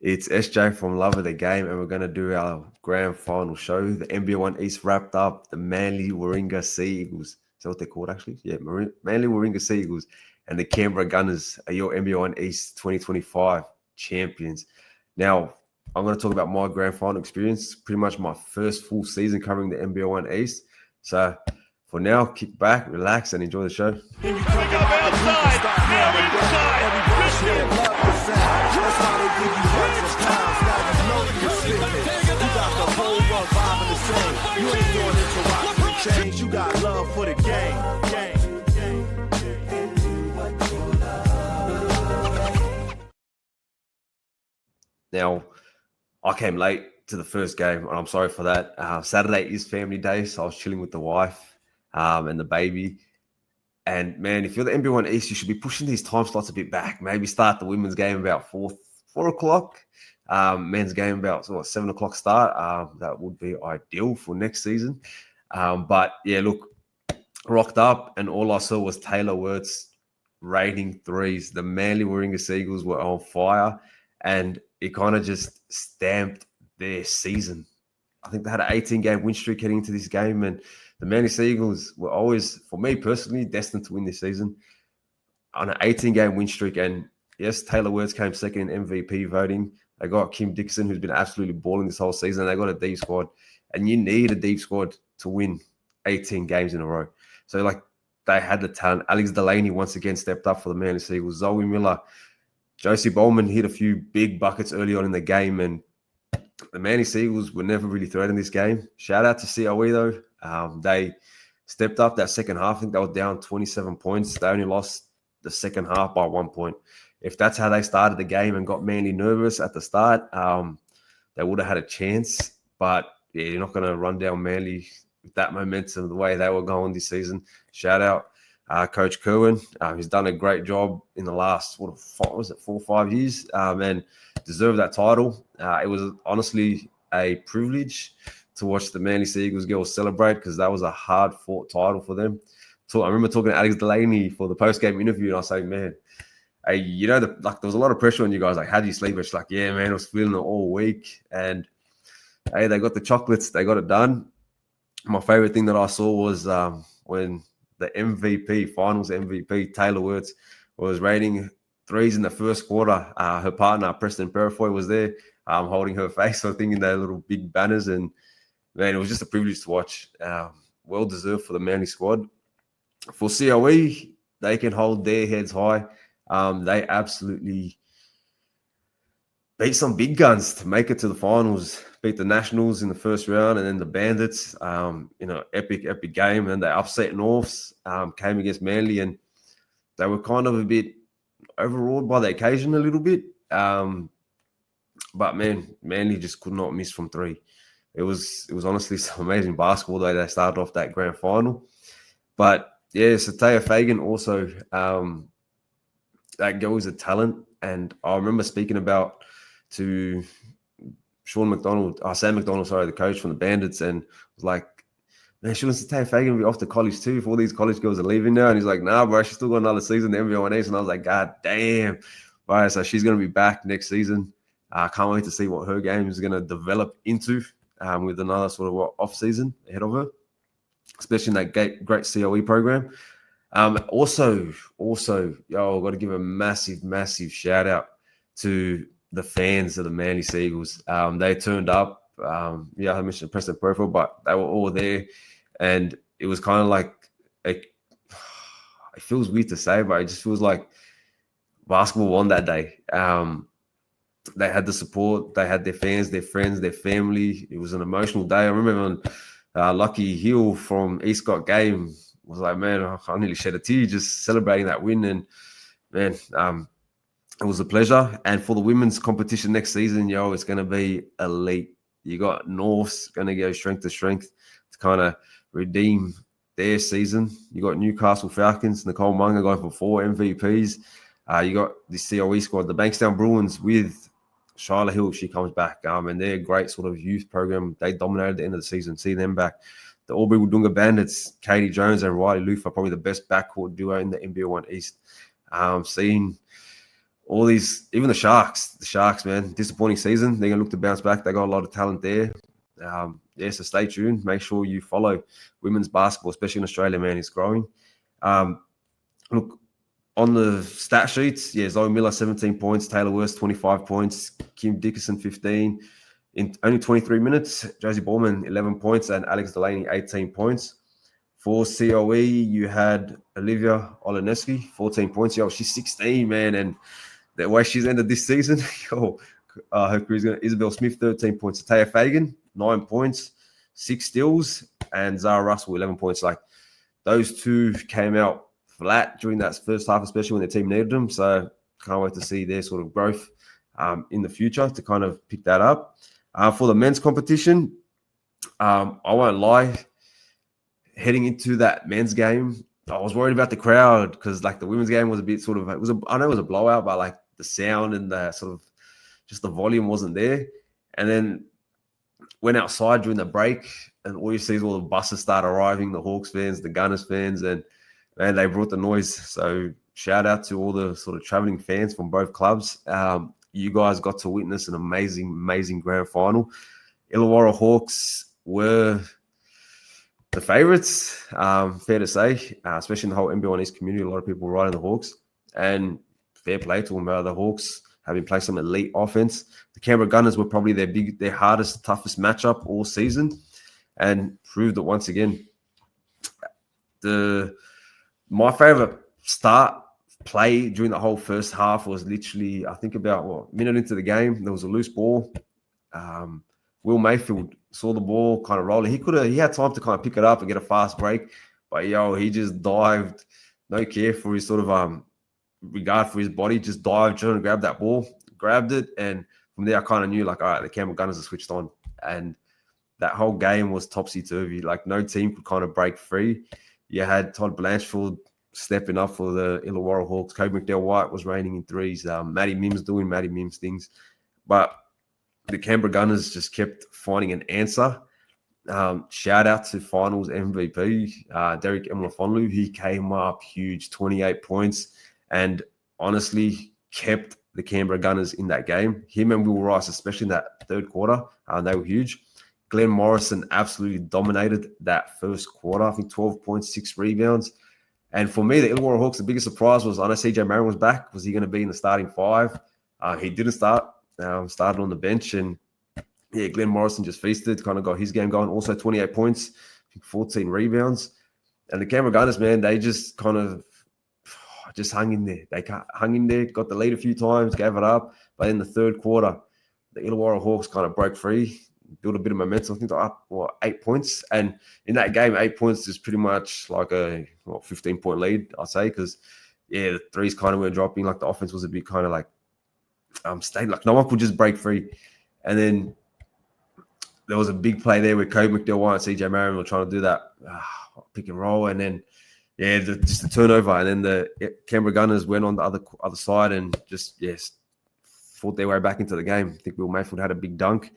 It's SJ from Love of the Game, and we're going to do our grand final show. The NBL1 East wrapped up. The Manly Warringah Sea Eagles. Is that what they're called, actually? Yeah, Manly Warringah Sea Eagles and the Canberra Gunners are your NBL1 East 2025 champions. Now, I'm going to talk about my grand final experience, pretty much my first full season covering the NBL1 East. So, for now, kick back, relax, and enjoy the show. You got love for the game. Now, I came late to the first game, and I'm sorry for that. Saturday is family day, so I was chilling with the wife and the baby. And man, if you're the NBL1 East, you should be pushing these time slots a bit back. Maybe start the women's game about 4 o'clock. Men's game about 7 o'clock start. That would be ideal for next season. But yeah, look, rocked up, and all I saw was Taylor Wirtz raiding threes. The Manly Warringah Seagulls were on fire, and it kind of just stamped their season. I think they had an 18-game win streak heading into this game, and the Manly Seagulls were always, for me personally, destined to win this season on an 18-game win streak. And yes, Taylor Wirtz came second in MVP voting. They got Kim Dixon, who's been absolutely balling this whole season. They got a deep squad, and you need a deep squad to win 18 games in a row. So, they had the talent. Alex Delaney once again stepped up for the Manly Seagulls. Zoe Miller, Josie Bowman hit a few big buckets early on in the game, and the Manly Seagulls were never really threatening this game. Shout out to COE, though. They stepped up that second half. I think they were down 27 points. They only lost the second half by 1 point. If that's how they started the game and got Manly nervous at the start, they would have had a chance. But, yeah, you're not going to run down Manly with that momentum, the way they were going this season. Shout out Coach Kerwin. He's done a great job in the last, 4 or 5 years, and deserved that title. It was honestly a privilege to watch the Manly Seagulls girls celebrate, because that was a hard-fought title for them. So I remember talking to Alex Delaney for the post-game interview, and I was saying, man, hey, there was a lot of pressure on you guys. How do you sleep? It's yeah, man, I was feeling it all week. And, hey, they got the chocolates. They got it done. My favorite thing that I saw was when the finals MVP, Taylor Wirtz, was raiding threes in the first quarter. Her partner, Preston Perifoy, was there holding her face, I think, in their little big banners. And, man, it was just a privilege to watch. Well-deserved for the Manly squad. For COE, they can hold their heads high. They absolutely beat some big guns to make it to the finals, beat the Nationals in the first round, and then the Bandits, epic game. And they upset Norths, came against Manly, and they were kind of a bit overawed by the occasion a little bit. But, man, Manly just could not miss from three. It was honestly some amazing basketball, though. They started off that grand final. But, yeah, so Taya Fagan also, that girl is a talent. And I remember speaking to Sam McDonald, the coach from the Bandits, and was like, man, shouldn't Taya Fagan be off to college too if all these college girls are leaving now? And he's like, nah, bro, she's still got another season in the NBL1 East. And I was like, God damn. All right, so she's going to be back next season. I can't wait to see what her game is going to develop into with another sort of off season ahead of her, especially in that great COE program. Also, I've got to give a massive shout out to the fans of the Manly Seagulls. They turned up. I mentioned Preston Perfect, but they were all there, and it was kind of like it feels weird to say, but it just feels like basketball won that day. They had the support. They had their fans, their friends, their family. It was an emotional day. I remember when Lucky Hill from Eastcott game was like, man, I nearly shed a tear just celebrating that win. And, man, it was a pleasure. And for the women's competition next season, it's going to be elite. You got North's going to go strength to strength to kind of redeem their season. You got Newcastle Falcons, Nicole Munger going for 4 MVPs. You got the COE squad, the Bankstown Bruins with Shyla Hill, she comes back. And they're a great sort of youth program. They dominated the end of the season. See them back. The Albury Wodonga Bandits, Katie Jones and Riley Loof are probably the best backcourt duo in the NBL1 East. Seeing all these, even the Sharks, man, disappointing season. They're going to look to bounce back. They got a lot of talent there. So stay tuned. Make sure you follow women's basketball, especially in Australia, man. It's growing. Look, on the stat sheets, Zoe Miller, 17 points. Taylor Worth, 25 points. Kim Dickerson, 15. In only 23 minutes, Josie Ballman, 11 points. And Alex Delaney, 18 points. For COE, you had Olivia Oleneski, 14 points. She's 16, man. And the way she's ended this season, her career's going to Isabel Smith, 13 points. Taya Fagan, 9 points, 6 steals. And Zara Russell, 11 points. Like, those two came out flat during that first half, especially when the team needed them. So can't wait to see their sort of growth in the future to kind of pick that up. For the men's competition, I won't lie, heading into that men's game, I was worried about the crowd because like the women's game was a bit sort of, I know it was a blowout, but like the sound and the sort of just the volume wasn't there. And then went outside during the break and all you see is all the buses start arriving, the Hawks fans, the Gunners fans, and man, they brought the noise. So shout out to all the sort of traveling fans from both clubs. You guys got to witness an amazing, amazing grand final. Illawarra Hawks were the favourites, fair to say, especially in the whole NBL1 East community. A lot of people riding the Hawks, and fair play to them. The Hawks having played some elite offense. The Canberra Gunners were probably their hardest, toughest matchup all season, and proved it once again. My favourite start play during the whole first half was literally, I think about a minute into the game, there was a loose ball. Will Mayfield saw the ball kind of rolling. He had time to kind of pick it up and get a fast break, but he just dived, no care for his sort of regard for his body, just dived, trying to grab that ball, grabbed it, and from there I kind of knew like, all right, the Canberra Gunners are switched on, and that whole game was topsy-turvy. Like no team could kind of break free. You had Todd Blanchfield stepping up for the Illawarra Hawks. Kobe McDowell-White was raining in threes. Maddie Mims doing Maddie Mims things, but the Canberra Gunners just kept finding an answer. Shout out to finals MVP, Derek Emlafonlu. He came up huge, 28 points, and honestly kept the Canberra Gunners in that game. Him and Will Rice, especially in that third quarter, they were huge. Glenn Morrison absolutely dominated that first quarter. I think 12 points, 6 rebounds. And for me, the Illawarra Hawks, the biggest surprise was, I know CJ Marin was back. Was he going to be in the starting 5? He didn't start. Started on the bench, and Glenn Morrison just feasted, kind of got his game going. Also 28 points, 14 rebounds. And the Canberra Gunners, man, they just kind of just hung in there. They hung in there, got the lead a few times, gave it up. But in the third quarter, the Illawarra Hawks kind of broke free, built a bit of momentum. I think they're up 8 points. And in that game, 8 points is pretty much like a 15-point lead, I'd say, because, the threes kind of were dropping. Like the offense was a bit kind of like, stayed like no one could just break free. And then there was a big play there where Kobe McDowell and CJ Marin were trying to do that pick and roll, and then just the turnover, and then the Canberra Gunners went on the other side and just fought their way back into the game. I think Will Mayfield had a big dunk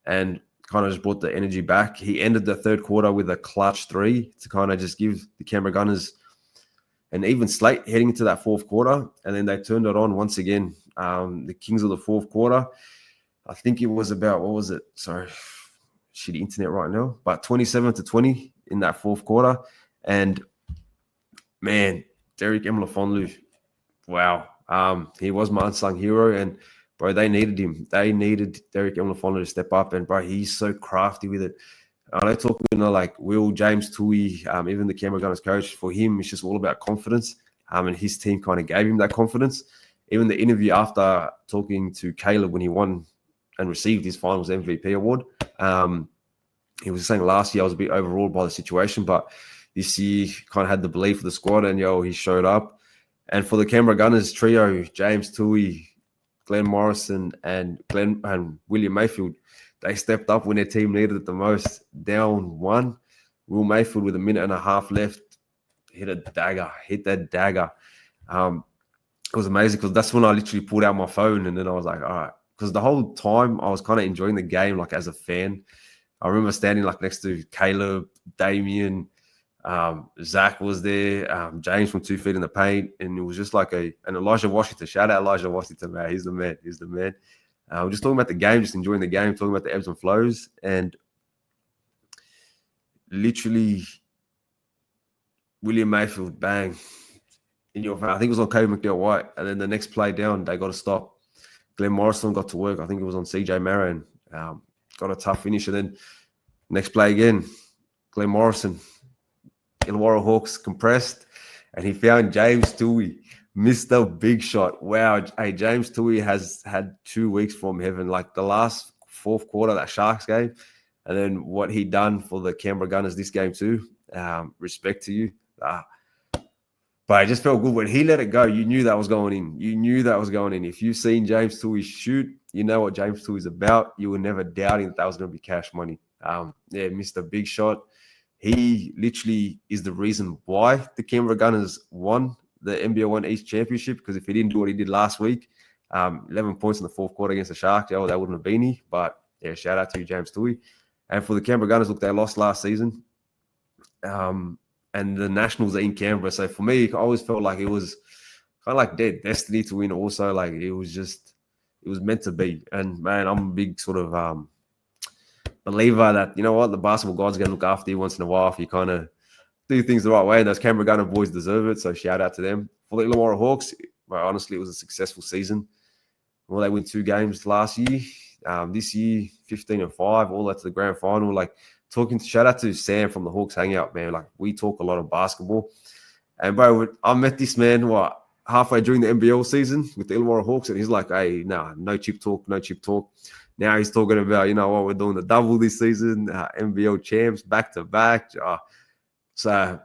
and kind of just brought the energy back. He ended the third quarter with a clutch 3 to kind of just give the Canberra Gunners an even slate heading into that fourth quarter, and then they turned it on once again. The Kings of the fourth quarter, I think it was about, what was it? Sorry, shitty internet right now, but 27-20 in that fourth quarter. And man, Derek Emlafonlu, wow. He was my unsung hero, and bro, they needed him. They needed Derek Emlafonlu to step up, and bro, he's so crafty with it. I don't talk, like Will, James Tui, even the Canberra Gunners coach. For him, it's just all about confidence, and his team kind of gave him that confidence. Even the interview after talking to Caleb when he won and received his finals MVP award, he was saying last year I was a bit overawed by the situation, but this year kind of had the belief of the squad, and he showed up. And for the Canberra Gunners trio, James Tui, Glenn Morrison, and William Mayfield, they stepped up when their team needed it the most. Down 1, Will Mayfield with a minute and a half left hit that dagger. It was amazing because that's when I literally pulled out my phone, and then I was like, all right. Because the whole time I was kind of enjoying the game, like as a fan. I remember standing like next to Caleb, Damien, Zach was there, James from 2 Feet in the Paint, and it was just like and Elijah Washington. Shout out Elijah Washington, man. He's the man. He's the man. We're just talking about the game, just enjoying the game, talking about the ebbs and flows, and literally William Mayfield, bang, in your face. I think it was on Kobe McNeil-White, and then the next play down, they got to stop. Glenn Morrison got to work. I think it was on CJ Marin. Got a tough finish, and then next play again, Glenn Morrison, Illawarra Hawks compressed, and he found James Tui, Mr. Big Shot. Wow, hey, James Tui has had 2 weeks from heaven, like the last fourth quarter of that Sharks game, and then what he done for the Canberra Gunners this game too. Respect to you. But it just felt good when he let it go. You knew that was going in. You knew that was going in. If you've seen James Tui shoot, you know what James Tui is about. You were never doubting that was going to be cash money. Mr. Big Shot. He literally is the reason why the Canberra Gunners won the NBL1 East Championship, because if he didn't do what he did last week, 11 points in the fourth quarter against the Sharks, that wouldn't have been he. But yeah, shout out to you, James Tui. And for the Canberra Gunners, look, they lost last season. And the Nationals are in Canberra. So for me, I always felt like it was kind of like their destiny to win also. Like it was meant to be. And man, I'm a big sort of believer that, you know what, the basketball gods are going to look after you once in a while if you kind of do things the right way. And those Canberra Gunner boys deserve it. So shout out to them. For the Illawarra Hawks, well, honestly, it was a successful season. Well, they won 2 games last year. This year, 15-5, all that to the grand final. Like, shout out to Sam from the Hawks Hangout, man. Like, we talk a lot of basketball. And, bro, I met this man, halfway during the NBL season with the Illawarra Hawks, and he's like, hey, no chip talk, no chip talk. Now he's talking about, you know what, we're doing the double this season, NBL champs, back-to-back. So,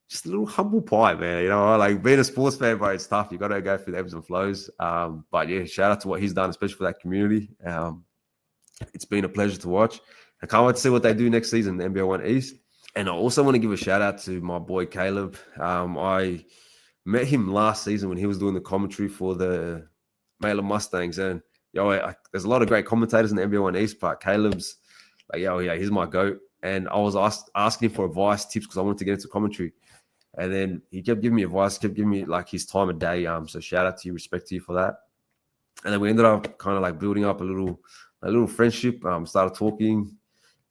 just a little humble pie, man. You know, like being a sports fan, bro, it's tough. You got to go through the ebbs and flows. But, yeah, shout out to what he's done, especially for that community. It's been a pleasure to watch. I can't wait to see what they do next season, the NBL1 East. And I also want to give a shout out to my boy Caleb. I met him last season when he was doing the commentary for the Mailer Mustangs. And there's a lot of great commentators in the NBL1 East, but Caleb's like, he's my GOAT. And I was asking him for advice, tips, because I wanted to get into commentary. And then he kept giving me advice, kept giving me like his time of day. So shout out to you, respect to you for that. And then we ended up kind of like building up a little friendship. Started talking.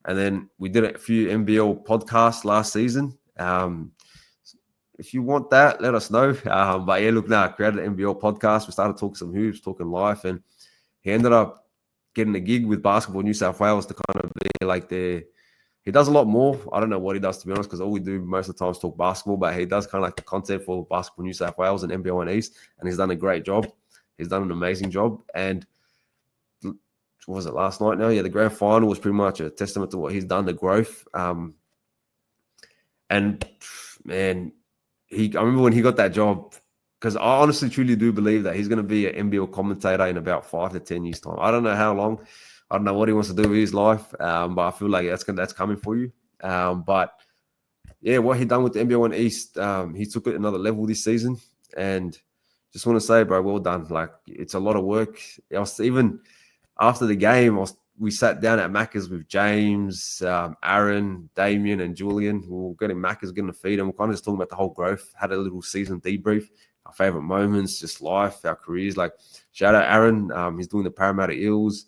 And then we did a few NBL podcasts last season. If you want that, let us know. But yeah, look, I created an NBL podcast. We started talking some hoops, talking life. And he ended up getting a gig with Basketball New South Wales to kind of be like he does a lot more. I don't know what he does, to be honest, because all we do most of the time is talk basketball. But he does kind of like the content for Basketball New South Wales and NBL1 East. And he's done a great job. He's done an amazing job. And what was it last night now? Yeah, the grand final was pretty much a testament to what he's done, the growth. And man, I remember when he got that job, because I honestly truly do believe that he's going to be an NBL commentator in about 5 to 10 years' time. I don't know how long. I don't know what he wants to do with his life, but I feel like that's coming for you. But yeah, what he done with the NBL1 East, he took it another level this season, and just want to say, bro, well done. Like, it's a lot of work. Even after the game, we sat down at Macca's with James, Aaron, Damien, and Julian. We were getting Macca's, getting a feed, and we're kind of just talking about the whole growth. Had a little season debrief, our favorite moments, just life, our careers. Like, shout out Aaron. He's doing the Parramatta Eels.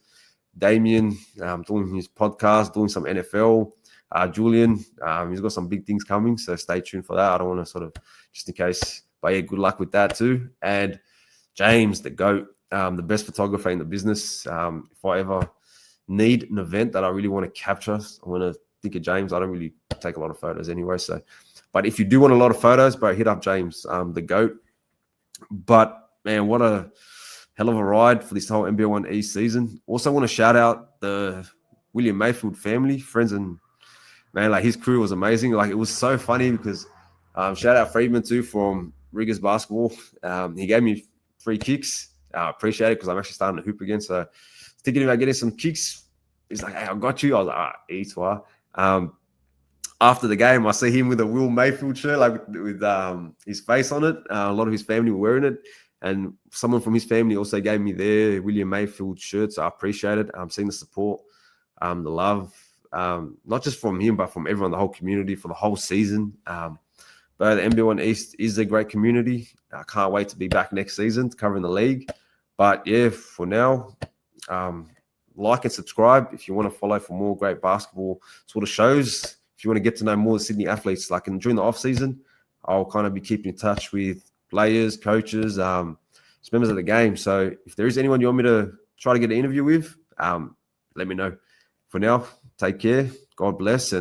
Damien, doing his podcast, doing some NFL. Julian, he's got some big things coming, so stay tuned for that. I don't want to sort of, just in case, but yeah, good luck with that too. And James, the GOAT, the best photographer in the business. If I ever need an event that I really want to capture, I want to think of James. I don't really take a lot of photos anyway. So, but if you do want a lot of photos, bro, hit up James, the GOAT. But man, what a hell of a ride for this whole NBL1 East season. Also want to shout out the William Mayfield family, friends, and man, like his crew was amazing. Like, it was so funny because shout out Friedman too from Riggers Basketball. He gave me free kicks. I appreciate it because I'm actually starting to hoop again. So thinking about getting some kicks. He's like, hey, I got you. I was like, eat. After the game, I see him with a Will Mayfield shirt, like with his face on it. A lot of his family were wearing it. And someone from his family also gave me their William Mayfield shirt. So I appreciate it. I'm seeing the support, the love. not just from him, but from everyone, the whole community for the whole season. But the NBL1 East is a great community. I can't wait to be back next season covering the league. But yeah, for now, like and subscribe if you want to follow for more great basketball sort of shows. If you want to get to know more Sydney athletes, like during the off season, I'll kind of be keeping in touch with players, coaches, just members of the game. So if there is anyone you want me to try to get an interview with, let me know. For now, take care. God bless. And